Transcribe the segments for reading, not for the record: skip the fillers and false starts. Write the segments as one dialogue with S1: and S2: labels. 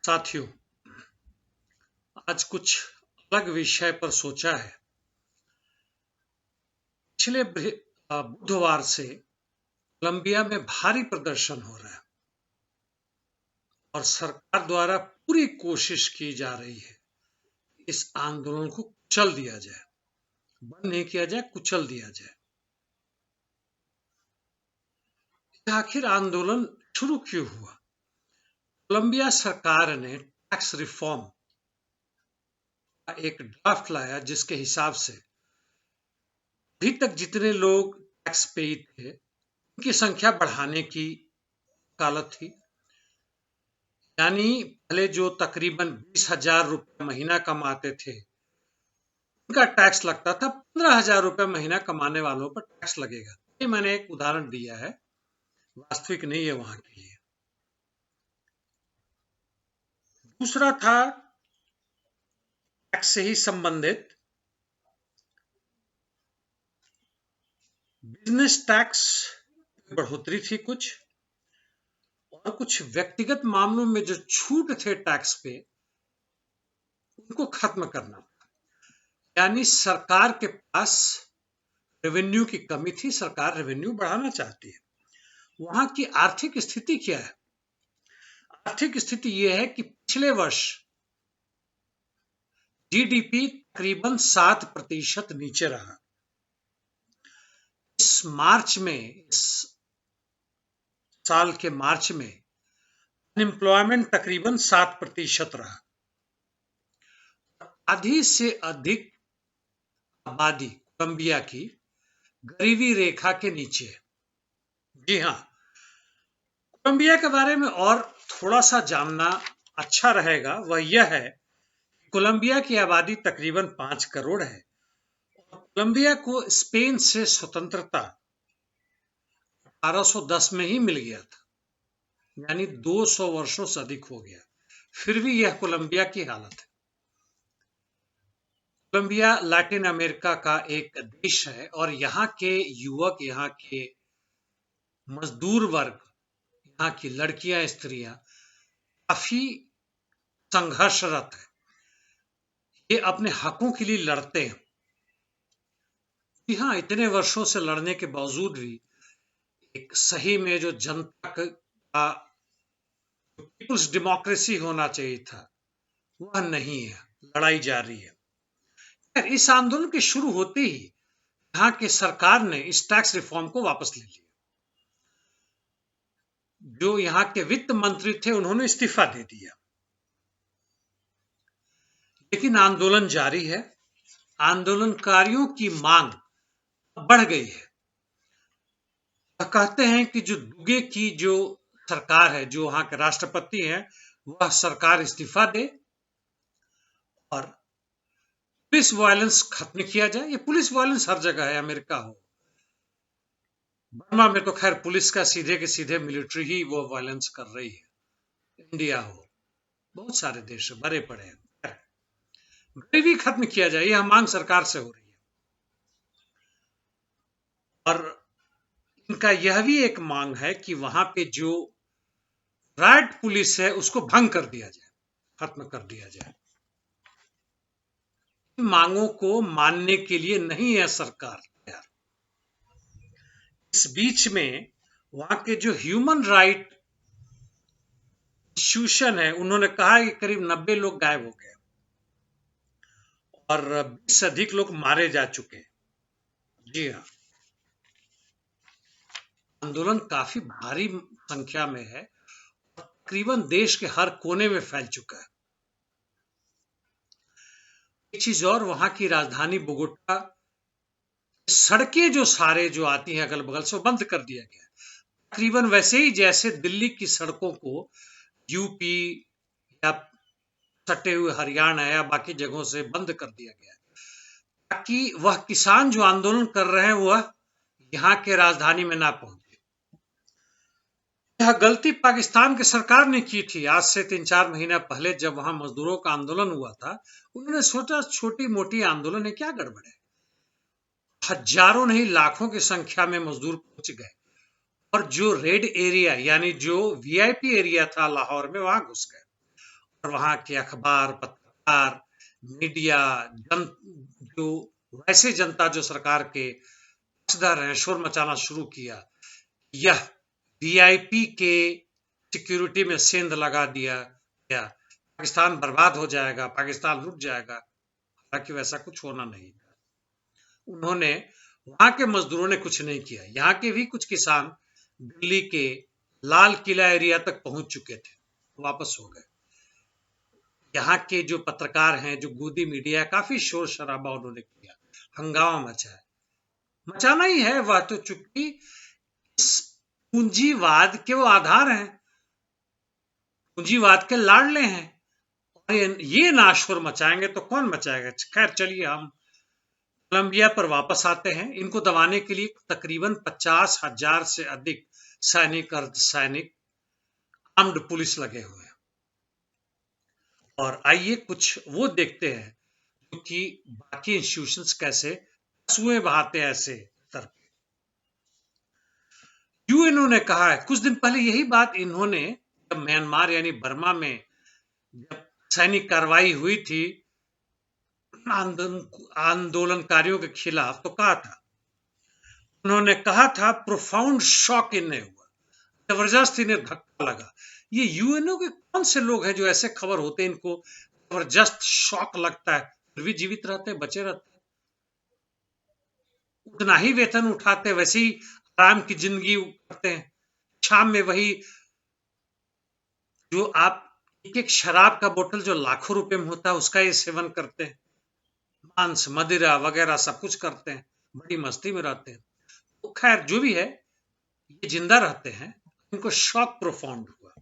S1: साथियों, आज कुछ अलग विषय पर सोचा है। पिछले बुधवार से कोलंबिया में भारी प्रदर्शन हो रहा है और सरकार द्वारा पूरी कोशिश की जा रही है इस आंदोलन को कुचल दिया जाए, बंद नहीं किया जाए, कुचल दिया जाए। आखिर आंदोलन शुरू क्यों हुआ? कोलंबिया सरकार ने टैक्स रिफॉर्म का एक ड्राफ्ट लाया जिसके हिसाब से अभी तक जितने लोग टैक्स पेई थे उनकी संख्या बढ़ाने की वकालत थी। यानी पहले जो तकरीबन 20,000 रुपये महीना कमाते थे उनका टैक्स लगता था, 15,000 रुपये महीना कमाने वालों पर टैक्स लगेगा। ये मैंने एक उदाहरण दिया है, वास्तविक नहीं है वहां के लिए। दूसरा था टैक्स से ही संबंधित बिजनेस टैक्स बढ़ोतरी थी कुछ, और कुछ व्यक्तिगत मामलों में जो छूट थे टैक्स पे उनको खत्म करना। यानी सरकार के पास रेवेन्यू की कमी थी, सरकार रेवेन्यू बढ़ाना चाहती है। वहां की आर्थिक स्थिति क्या है? आर्थिक स्थिति यह है कि पिछले वर्ष जीडीपी तकरीबन 7% नीचे रहा। इस साल के मार्च में अनएम्प्लॉयमेंट तकरीबन 7% रहा। आधी से अधिक आबादी कोलंबिया की गरीबी रेखा के नीचे है। जी हाँ, कोलंबिया के बारे में और थोड़ा सा जानना अच्छा रहेगा। वह यह है कि कोलंबिया की आबादी तकरीबन 5 करोड़ है और कोलंबिया को स्पेन से स्वतंत्रता 1810 में ही मिल गया था, यानी 200 वर्षों से अधिक हो गया। फिर भी यह कोलंबिया की हालत है। कोलंबिया लैटिन अमेरिका का एक देश है और यहाँ के युवक, यहाँ के मजदूर वर्ग, यहाँ की लड़कियां, स्त्रियां काफी संघर्षरत है। ये अपने हकों के लिए लड़ते हैं। जी हाँ, इतने वर्षों से लड़ने के बावजूद भी एक सही में जो जनता का पीपुल्स डेमोक्रेसी होना चाहिए था वह नहीं है, लड़ाई जारी है। इस आंदोलन के शुरू होते ही यहाँ की सरकार ने इस टैक्स रिफॉर्म को वापस ले लिया। जो यहाँ के वित्त मंत्री थे उन्होंने इस्तीफा दे दिया, लेकिन आंदोलन जारी है। आंदोलनकारियों की मांग बढ़ गई है। वह कहते हैं कि जो दुगे की जो सरकार है, जो वहां के राष्ट्रपति हैं, वह सरकार इस्तीफा दे और पुलिस वायलेंस खत्म किया जाए। ये पुलिस वायलेंस हर जगह है, अमेरिका हो, बर्मा में तो खैर पुलिस का सीधे के सीधे मिलिट्री ही वो वायलेंस कर रही है, इंडिया हो, बहुत सारे देश भरे पड़े हैं। गरीबी खत्म किया जाए, यह मांग सरकार से हो रही है। और इनका यह भी एक मांग है कि वहां पे जो राइट पुलिस है उसको भंग कर दिया जाए, खत्म कर दिया जाए। इन मांगों को मानने के लिए नहीं है सरकार तैयार। इस बीच में वहां के जो ह्यूमन राइट इंस्टीट्यूशन है उन्होंने कहा कि करीब 90 लोग गायब हो गए और 20 से अधिक लोग मारे जा चुके हैं। जी हाँ, आंदोलन काफी भारी संख्या में है, तकरीबन देश के हर कोने में फैल चुका है। एक चीज और, वहां की राजधानी बोगोटा सड़कें जो आती हैं अगल बगल से, वो बंद कर दिया गया, तकरीबन वैसे ही जैसे दिल्ली की सड़कों को यूपी या सटे हुए हरियाणा या बाकी जगहों से बंद कर दिया गया, ताकि वह किसान जो आंदोलन कर रहे हैं वह यहाँ के राजधानी में ना पहुंचे। यह गलती पाकिस्तान की सरकार ने की थी। आज से 3-4 महीना पहले जब वहां मजदूरों का आंदोलन हुआ था, उन्होंने सोचा छोटी मोटी आंदोलन है, क्या गड़बड़ है। हजारों नहीं लाखों की संख्या में मजदूर पहुंच गए और जो रेड एरिया यानी जो वीआईपी एरिया था लाहौर में, वहां घुस गए और वहां के अखबार, पत्रकार, मीडिया, जो वैसे जनता जो सरकार के पक्षधर हैं, शोर मचाना शुरू किया। यह वीआईपी के सिक्योरिटी में सेंध लगा दिया गया, पाकिस्तान बर्बाद हो जाएगा, पाकिस्तान लुट जाएगा। हालांकि वैसा कुछ होना नहीं था। उन्होंने, वहां के मजदूरों ने कुछ नहीं किया। यहाँ के भी कुछ किसान दिल्ली के लाल किला एरिया तक पहुंच चुके थे, वापस हो गए। यहाँ के जो पत्रकार हैं, जो गोदी मीडिया, काफी शोर शराबा उन्होंने किया, हंगामा मचाया। मचाना ही है, वह तो चूंकि इस पूंजीवाद के वो आधार हैं, पूंजीवाद के लाडले हैं। और ये ना शोर मचाएंगे तो कौन मचाएगा। खैर चलिए, हम कोलंबिया पर वापस आते हैं। इनको दबाने के लिए तकरीबन 50,000 से अधिक सैनिक, अर्धसैनिक, आर्म्ड पुलिस लगे हुए हैं। और आइए कुछ वो देखते हैं कि बाकी इंस्टीट्यूशंस कैसे सुए बहाते हैं ऐसे तरफ। यूएनओ ने कहा है, कुछ दिन पहले यही बात इन्होंने, जब म्यांमार यानी बर्मा में जब सैनिक कार्रवाई हुई थी आंदोलनकारियों के खिलाफ, तो कहा था, उन्होंने कहा था प्रोफाउंड शॉक इन्हें हुआ, जबरदस्त इन्हें धक्का लगा। ये यूएनओ के कौन से लोग हैं जो ऐसे खबर होते हैं इनको जबरदस्त शॉक लगता है, फिर भी जीवित रहते हैं, बचे रहते हैं, उतना ही वेतन उठाते, वैसे ही आराम की जिंदगी करते हैं। शाम में वही जो आप एक एक शराब का बोतल जो लाखों रुपए में होता है उसका ये सेवन करते हैं, मांस, मदिरा वगैरह सब कुछ करते हैं, बड़ी मस्ती में रहते हैं। तो खैर जो भी है, ये जिंदा रहते हैं, इनको शॉक प्रोफाउंड हुआ।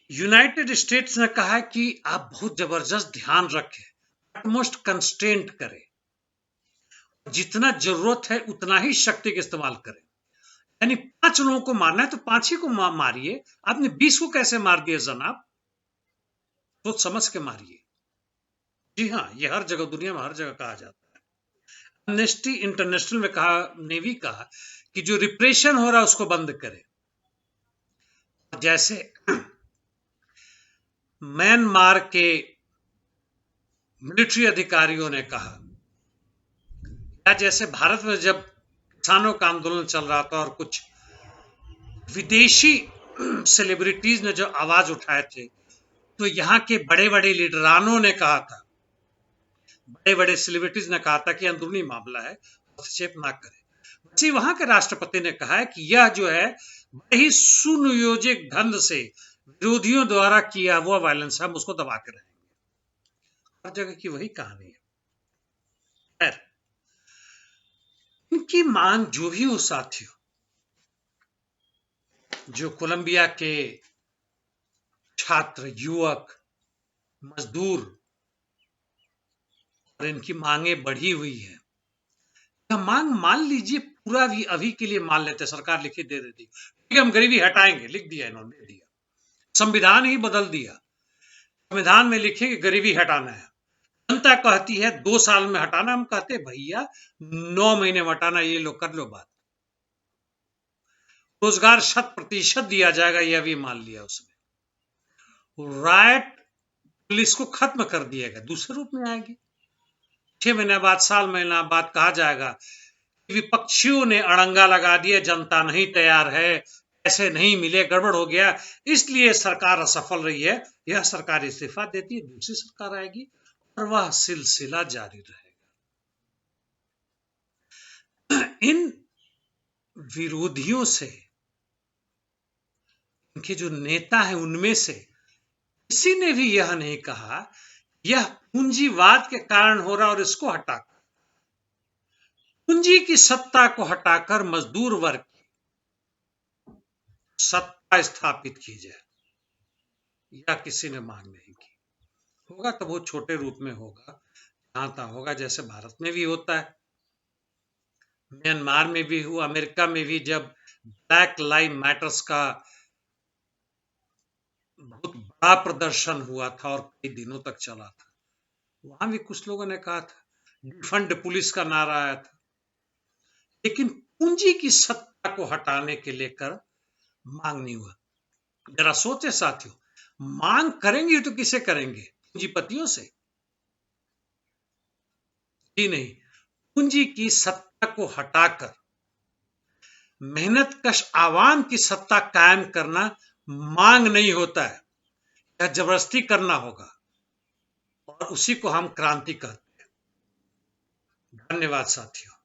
S1: यूनाइटेड स्टेट्स ने कहा है कि आप बहुत जबरदस्त ध्यान रखें, अटमोस्ट कंस्ट्रेंट करें, जितना जरूरत है उतना ही शक्ति का इस्तेमाल करें। यानी 5 लोगों को मारना है तो 5 ही को मारिए, आपने 20 को कैसे मार दिया जनाब, सोच समझ के मारिए। जी हाँ, ये हर जगह, दुनिया में हर जगह कहा जाता है। एमनेस्टी इंटरनेशनल में कहा, ने भी कहा कि जो रिप्रेशन हो रहा है उसको बंद करें। जैसे म्यांमार के मिलिट्री अधिकारियों ने कहा, या जैसे भारत में जब किसानों का आंदोलन चल रहा था और कुछ विदेशी सेलिब्रिटीज ने जो आवाज उठाए थे, तो यहाँ के बड़े बड़े लीडरानों ने कहा था, बड़े बड़े सेलिब्रिटीज ने कहा था कि अंदरूनी मामला है, हस्तक्षेप ना करें। वैसे वहां के राष्ट्रपति ने कहा है कि यह जो है बड़े ही सुनियोजित ढंग से विरोधियों द्वारा किया हुआ वायलेंस है, हम उसको दबा के रहेंगे। हर जगह की वही कहानी है। खैर, इनकी मांग जो भी हो साथियों, जो कोलंबिया के छात्र, युवक, मजदूर, और इनकी मांगे बढ़ी हुई है। यह मांग मान लीजिए पूरा भी अभी के लिए मान लेते, सरकार लिखी दे देती कि हम गरीबी हटाएंगे, लिख दिया इन्होंने, दे दिया, संविधान ही बदल दिया, संविधान में लिखे कि गरीबी हटाना है। जनता कहती है 2 साल में हटाना, हम कहते भैया 9 महीने में हटाना, ये लोग कर लो बात। रोजगार 100% दिया जाएगा, यह भी मान लिया उसने। राइट पुलिस को खत्म कर दिया गया, दूसरे रूप में आएगी। 6 महीने बाद, साल महीना बाद कहा जाएगा विपक्षियों ने अड़ंगा लगा दिया, जनता नहीं तैयार है, ऐसे नहीं मिले, गड़बड़ हो गया, इसलिए सरकार असफल रही है। यह सरकार इस्तीफा देती है, दूसरी सरकार आएगी और वह सिलसिला जारी रहेगा। इन विरोधियों से, इनके जो नेता हैं उनमें से किसी ने भी यह नहीं कहा यह पूंजीवाद के कारण हो रहा और इसको हटाकर, पूंजी की सत्ता को हटाकर मजदूर वर्ग की सत्ता स्थापित की जाए, या किसी ने मांग नहीं की। होगा तो बहुत छोटे रूप में होगा, जहां तक होगा, जैसे भारत में भी होता है, म्यांमार में भी हुआ, अमेरिका में भी जब ब्लैक लाइव मैटर्स का बहुत बड़ा प्रदर्शन हुआ था और कई दिनों तक चला था, वहां भी कुछ लोगों ने कहा था, डिफंड पुलिस का नारा आया था, लेकिन पूंजी की सत्ता को हटाने के लेकर मांग नहीं हुआ। जरा सोचे साथियों, मांग करेंगे तो किसे करेंगे? पूंजीपतियों से? जी नहीं, पूंजी की सत्ता को हटाकर मेहनतकश आवाम की सत्ता कायम करना मांग नहीं होता है, यह जबरदस्ती करना होगा, और उसी को हम क्रांति कहते हैं। धन्यवाद साथियों।